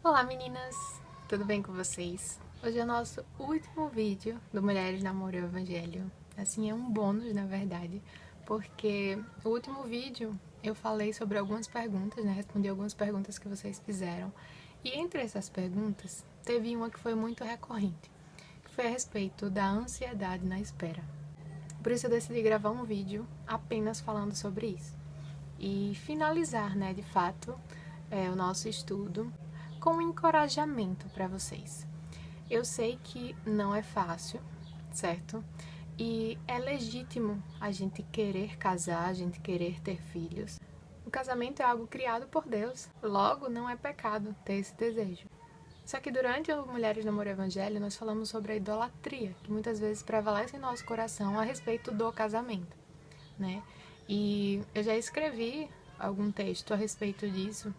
Olá meninas, tudo bem com vocês? Hoje é o nosso último vídeo do Mulheres, Namoro e Evangelho. Assim, é um bônus na verdade, porque o último vídeo eu falei sobre algumas perguntas, né? Respondi algumas perguntas que vocês fizeram. E entre essas perguntas, teve uma que foi muito recorrente, que foi a respeito da ansiedade na espera. Por isso eu decidi gravar um vídeo apenas falando sobre isso. E finalizar, né, de fato, o nosso estudo com um encorajamento para vocês. Eu sei que não é fácil, certo? E é legítimo a gente querer casar, a gente querer ter filhos. O casamento é algo criado por Deus, logo não é pecado ter esse desejo. Só que durante o Mulheres, Namoro e Evangelho nós falamos sobre a idolatria, que muitas vezes prevalece em nosso coração a respeito do casamento, né? E eu já escrevi algum texto a respeito disso,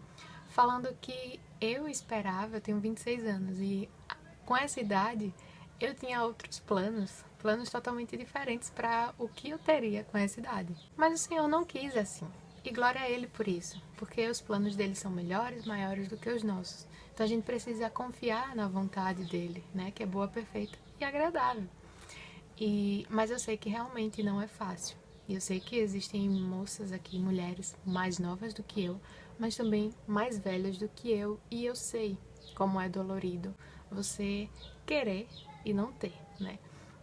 falando que eu esperava, eu tenho 26 anos, e com essa idade eu tinha outros planos totalmente diferentes para o que eu teria com essa idade. Mas o Senhor não quis assim. E glória a Ele por isso, porque os planos dele são melhores, maiores do que os nossos. Então a gente precisa confiar na vontade dele, né, que é boa, perfeita e agradável. Mas eu sei que realmente não é fácil. E eu sei que existem moças aqui, mulheres mais novas do que eu, mas também mais velhas do que eu, e eu sei como é dolorido você querer e não ter, né?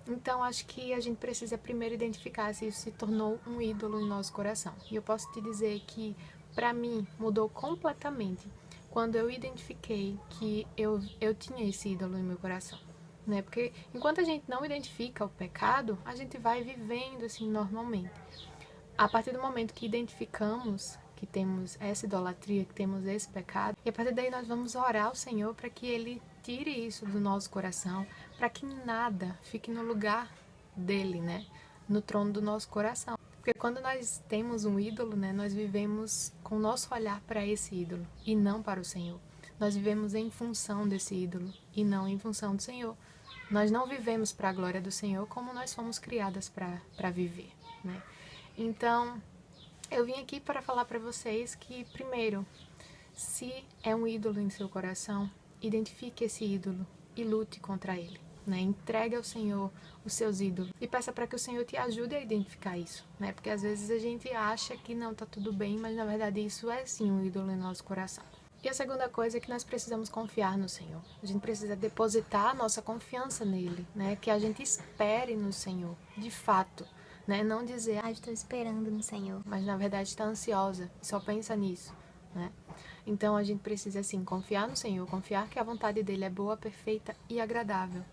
Então acho que a gente precisa primeiro identificar se isso se tornou um ídolo no nosso coração. E eu posso te dizer que para mim mudou completamente quando eu identifiquei que eu tinha esse ídolo em meu coração, né? Porque enquanto a gente não identifica o pecado, a gente vai vivendo assim normalmente. A partir do momento que identificamos que temos essa idolatria, que temos esse pecado, e a partir daí nós vamos orar ao Senhor para que Ele tire isso do nosso coração, para que nada fique no lugar dele, né? No trono do nosso coração. Porque quando nós temos um ídolo, né, nós vivemos com o nosso olhar para esse ídolo e não para o Senhor. Nós vivemos em função desse ídolo e não em função do Senhor. Nós não vivemos para a glória do Senhor como nós fomos criadas para viver, né? Então, eu vim aqui para falar para vocês que, primeiro, se é um ídolo em seu coração, identifique esse ídolo e lute contra ele, né? Entregue ao Senhor os seus ídolos e peça para que o Senhor te ajude a identificar isso, né? Porque às vezes a gente acha que não tá tudo bem, mas na verdade isso é sim um ídolo em nosso coração. E a segunda coisa é que nós precisamos confiar no Senhor. A gente precisa depositar a nossa confiança nele, né? Que a gente espere no Senhor, de fato, né? Não dizer, estou esperando no Senhor, mas na verdade está ansiosa e só pensa nisso, né? Então a gente precisa assim confiar no Senhor, confiar que a vontade dele é boa, perfeita e agradável.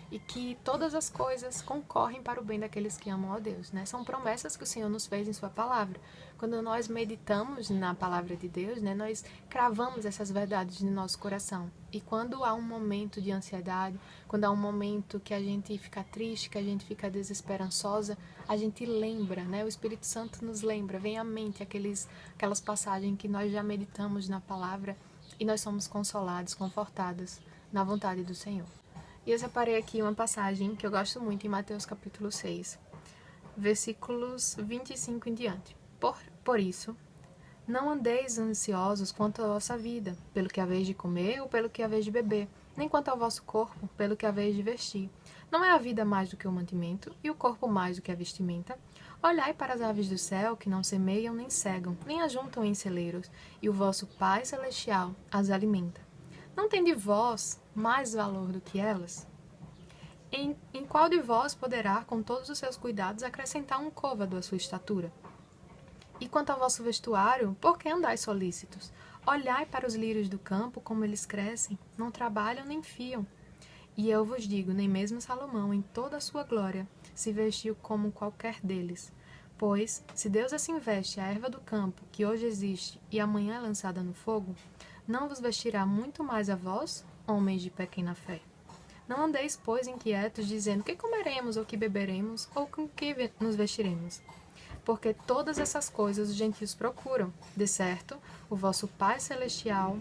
E que todas as coisas concorrem para o bem daqueles que amam a Deus, né? São promessas que o Senhor nos fez em sua palavra. Quando nós meditamos na palavra de Deus, né, nós cravamos essas verdades no nosso coração. E quando há um momento de ansiedade, quando há um momento que a gente fica triste, que a gente fica desesperançosa, a gente lembra, né? O Espírito Santo nos lembra, vem à mente aquelas passagens que nós já meditamos na palavra e nós somos consolados, confortados na vontade do Senhor. E eu separei aqui uma passagem que eu gosto muito em Mateus capítulo 6, versículos 25 em diante. Por isso, não andeis ansiosos quanto à vossa vida, pelo que haveis de comer ou pelo que haveis de beber, nem quanto ao vosso corpo, pelo que haveis de vestir. Não é a vida mais do que o mantimento, e o corpo mais do que a vestimenta? Olhai para as aves do céu, que não semeiam nem cegam, nem ajuntam em celeiros, e o vosso Pai Celestial as alimenta. Não tem de vós mais valor do que elas? Em qual de vós poderá, com todos os seus cuidados, acrescentar um côvado à sua estatura? E quanto ao vosso vestuário, por que andais solícitos? Olhai para os lírios do campo, como eles crescem, não trabalham nem fiam. E eu vos digo, nem mesmo Salomão, em toda a sua glória, se vestiu como qualquer deles. Pois, se Deus assim veste a erva do campo, que hoje existe e amanhã é lançada no fogo, não vos vestirá muito mais a vós, homens de pequena fé? Não andeis, pois, inquietos, dizendo que comeremos, ou que beberemos, ou com que nos vestiremos. Porque todas essas coisas os gentios procuram. De certo, o vosso Pai Celestial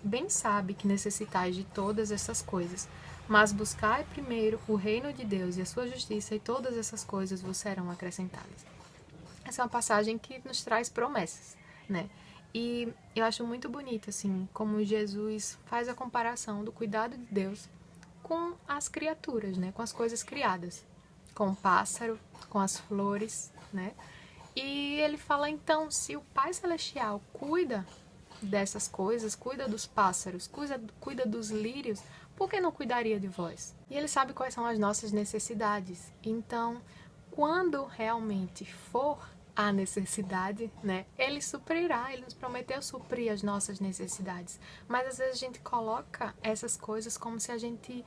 bem sabe que necessitais de todas essas coisas. Mas buscai primeiro o reino de Deus e a sua justiça, e todas essas coisas vos serão acrescentadas. Essa é uma passagem que nos traz promessas, né? E eu acho muito bonito, assim, como Jesus faz a comparação do cuidado de Deus com as criaturas, né? Com as coisas criadas. Com o pássaro, com as flores, né? E ele fala, então, se o Pai Celestial cuida dessas coisas, cuida dos pássaros, cuida dos lírios, por que não cuidaria de vós? E ele sabe quais são as nossas necessidades. Então, quando realmente for a necessidade, né? Ele suprirá, ele nos prometeu suprir as nossas necessidades. Mas às vezes a gente coloca essas coisas como se a gente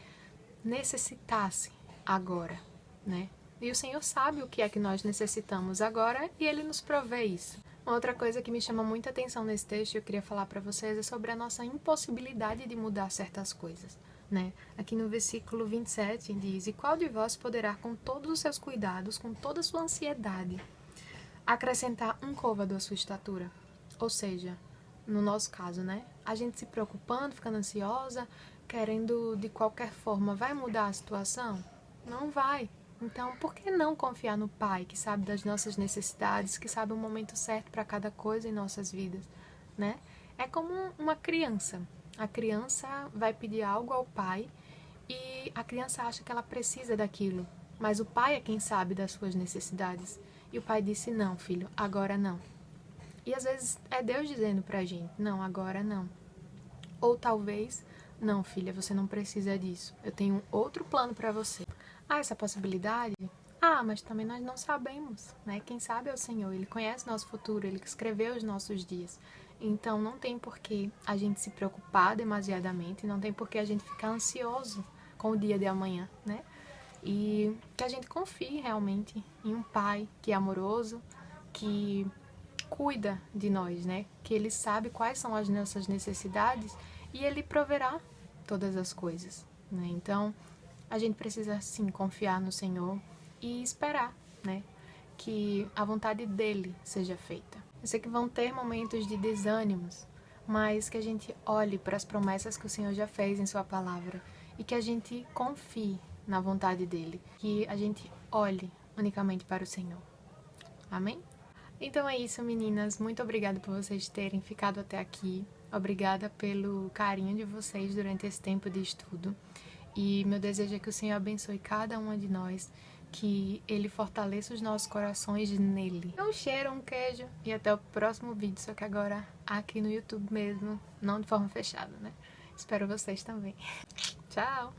necessitasse agora, né? E o Senhor sabe o que é que nós necessitamos agora e Ele nos provê isso. Uma outra coisa que me chama muita atenção nesse texto e eu queria falar para vocês é sobre a nossa impossibilidade de mudar certas coisas, né? Aqui no versículo 27 diz: "E qual de vós poderá, com todos os seus cuidados, com toda a sua ansiedade, acrescentar um côvado à sua estatura?" Ou seja, no nosso caso, né? A gente se preocupando, ficando ansiosa, querendo de qualquer forma, vai mudar a situação? Não vai. Então, por que não confiar no Pai, que sabe das nossas necessidades, que sabe o momento certo para cada coisa em nossas vidas, né? É como uma criança. A criança vai pedir algo ao pai e a criança acha que ela precisa daquilo, mas o pai é quem sabe das suas necessidades. E o pai disse: "Não, filho, agora não." E às vezes é Deus dizendo pra gente: "Não, agora não." Ou talvez: "Não, filha, você não precisa disso. Eu tenho outro plano para você." Ah, essa possibilidade? Ah, mas também nós não sabemos, né? Quem sabe é o Senhor. Ele conhece nosso futuro, Ele escreveu os nossos dias. Então não tem por que a gente se preocupar demasiadamente, não tem por que a gente ficar ansioso com o dia de amanhã, né? E que a gente confie realmente em um Pai que é amoroso, que cuida de nós, né? Que Ele sabe quais são as nossas necessidades e Ele proverá todas as coisas, né? Então, a gente precisa, sim, confiar no Senhor e esperar, né? Que a vontade dEle seja feita. Eu sei que vão ter momentos de desânimos, mas que a gente olhe para as promessas que o Senhor já fez em Sua palavra e que a gente confie na vontade dEle, que a gente olhe unicamente para o Senhor. Amém? Então é isso, meninas. Muito obrigada por vocês terem ficado até aqui. Obrigada pelo carinho de vocês durante esse tempo de estudo. E meu desejo é que o Senhor abençoe cada uma de nós, que Ele fortaleça os nossos corações nele. Um cheiro, um queijo e até o próximo vídeo, só que agora aqui no YouTube mesmo, não de forma fechada, né? Espero vocês também. Tchau!